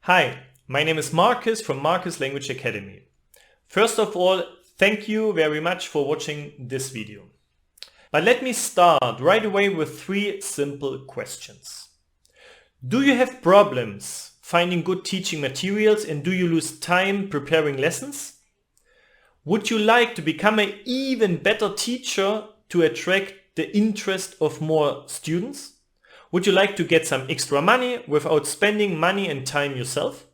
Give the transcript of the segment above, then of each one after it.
Hi, my name is Marcus from Marcus Language Academy. First of all, thank you very much for watching this video. But let me start right away with three simple questions. Do you have problems finding good teaching materials and do you lose time preparing lessons? Would you like to become an even better teacher to attract the interest of more students? Would you like to get some extra money without spending money and time yourself?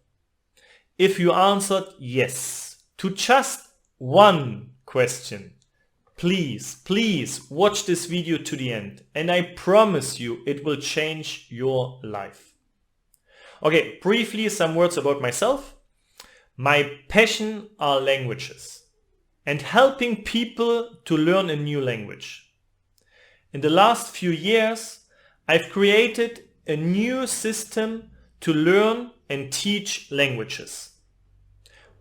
If you answered yes to just one question, please watch this video to the end and I promise you it will change your life. Okay, briefly some words about myself. My passion are languages and helping people to learn a new language. In the last few years, I've created a new system to learn and teach languages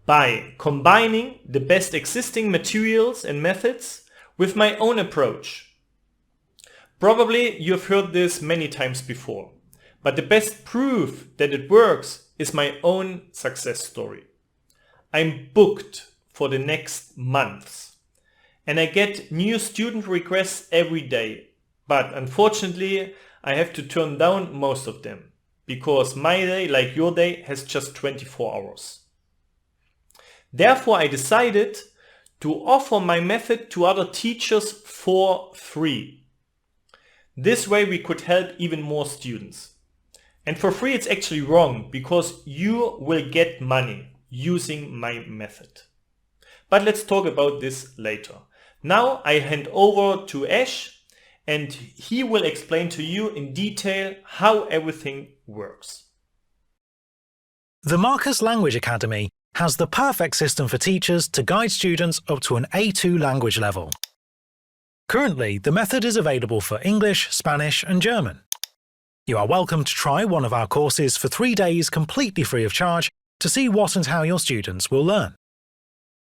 by combining the best existing materials and methods with my own approach. Probably you've heard this many times before, but the best proof that it works is my own success story. I'm booked for the next months and I get new student requests every day, but unfortunately I have to turn down most of them because my day, like your day, has just 24 hours. Therefore, I decided to offer my method to other teachers for free. This way we could help even more students. And for free it's actually wrong because you will get money using my method. But let's talk about this later. Now I hand over to Ash and he will explain to you in detail how everything works. The Marcus Language Academy has the perfect system for teachers to guide students up to an A2 language level. Currently, the method is available for English, Spanish and German. You are welcome to try one of our courses for 3 days completely free of charge to see what and how your students will learn.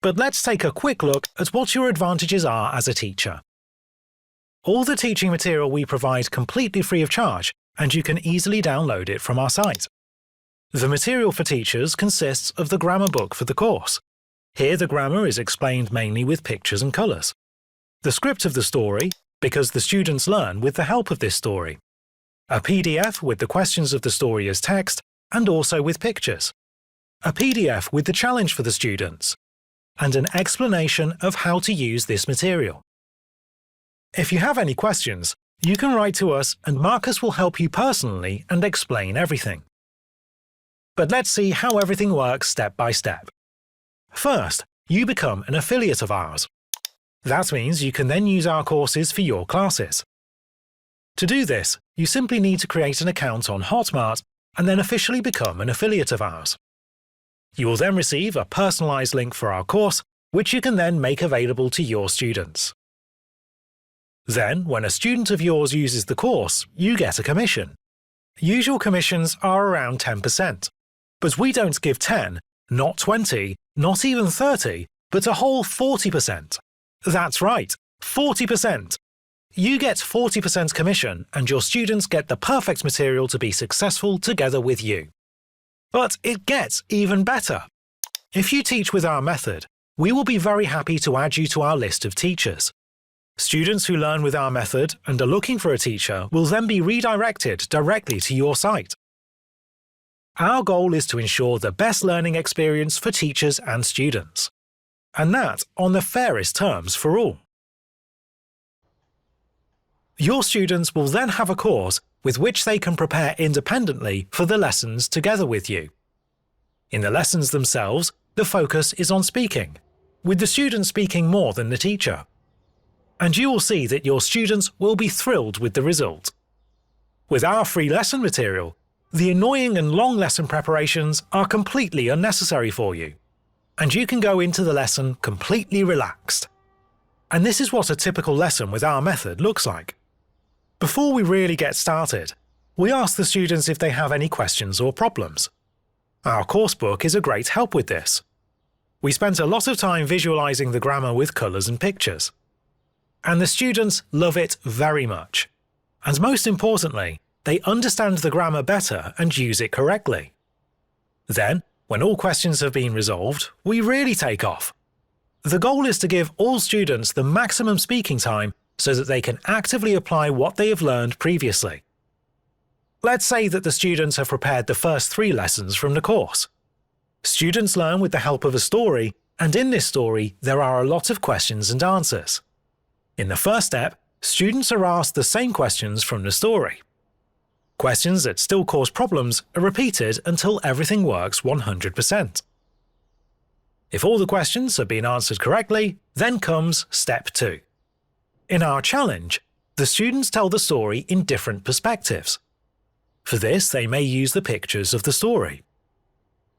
But let's take a quick look at what your advantages are as a teacher. All the teaching material we provide completely free of charge, and you can easily download it from our site. The material for teachers consists of the grammar book for the course. Here the grammar is explained mainly with pictures and colours. The script of the story, because the students learn with the help of this story. A PDF with the questions of the story as text, and also with pictures. A PDF with the challenge for the students. And an explanation of how to use this material. If you have any questions, you can write to us and Marcus will help you personally and explain everything. But let's see how everything works step by step. First, you become an affiliate of ours. That means you can then use our courses for your classes. To do this, you simply need to create an account on Hotmart and then officially become an affiliate of ours. You will then receive a personalized link for our course, which you can then make available to your students. Then, when a student of yours uses the course, you get a commission. Usual commissions are around 10%, but we don't give 10, not 20, not even 30, but a whole 40%. That's right, 40%. You get 40% commission and your students get the perfect material to be successful together with you. But it gets even better. If you teach with our method, we will be very happy to add you to our list of teachers. Students who learn with our method and are looking for a teacher will then be redirected directly to your site. Our goal is to ensure the best learning experience for teachers and students, and that on the fairest terms for all. Your students will then have a course with which they can prepare independently for the lessons together with you. In the lessons themselves, the focus is on speaking, with the student speaking more than the teacher. And you will see that your students will be thrilled with the result. With our free lesson material, the annoying and long lesson preparations are completely unnecessary for you, and you can go into the lesson completely relaxed. And this is what a typical lesson with our method looks like. Before we really get started, we ask the students if they have any questions or problems. Our course book is a great help with this. We spent a lot of time visualizing the grammar with colours and pictures. And the students love it very much. And most importantly, they understand the grammar better and use it correctly. Then, when all questions have been resolved, we really take off. The goal is to give all students the maximum speaking time so that they can actively apply what they have learned previously. Let's say that the students have prepared the first 3 lessons from the course. Students learn with the help of a story, and in this story there are a lot of questions and answers. In the first step, students are asked the same questions from the story. Questions that still cause problems are repeated until everything works 100%. If all the questions have been answered correctly, then comes step 2. In our challenge, the students tell the story in different perspectives. For this, they may use the pictures of the story.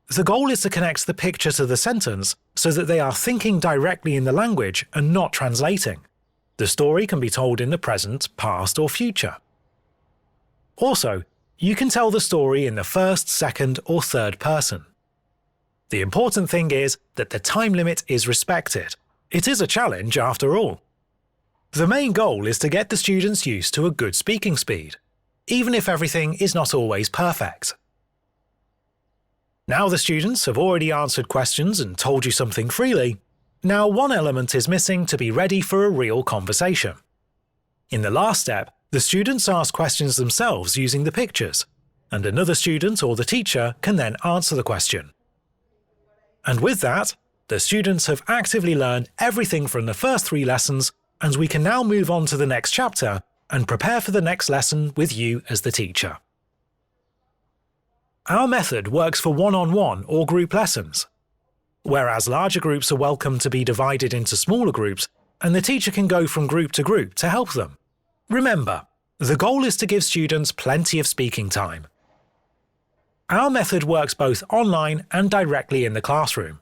The goal is to connect the picture to the sentence so that they are thinking directly in the language and not translating. The story can be told in the present, past, or future. Also, you can tell the story in the first, second, or third person. The important thing is that the time limit is respected. It is a challenge after all. The main goal is to get the students used to a good speaking speed, even if everything is not always perfect. Now the students have already answered questions and told you something freely, now one element is missing to be ready for a real conversation. In the last step, the students ask questions themselves using the pictures, and another student or the teacher can then answer the question. And with that, the students have actively learned everything from the first 3 lessons, and we can now move on to the next chapter and prepare for the next lesson with you as the teacher. Our method works for one-on-one or group lessons. Whereas larger groups are welcome to be divided into smaller groups, and the teacher can go from group to group to help them. Remember, the goal is to give students plenty of speaking time. Our method works both online and directly in the classroom,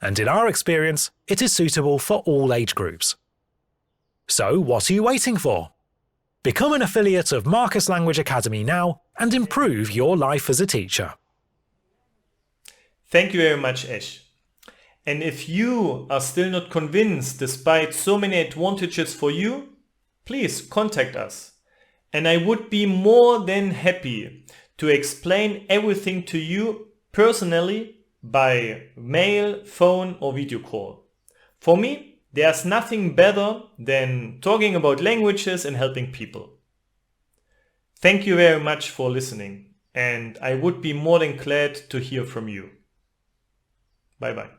and in our experience, it is suitable for all age groups. So what are you waiting for? Become an affiliate of Marcus Language Academy now and improve your life as a teacher. Thank you very much, Ash. And if you are still not convinced despite so many advantages for you, please contact us. And I would be more than happy to explain everything to you personally by mail, phone or video call. For me, there's nothing better than talking about languages and helping people. Thank you very much for listening, and I would be more than glad to hear from you. Bye bye.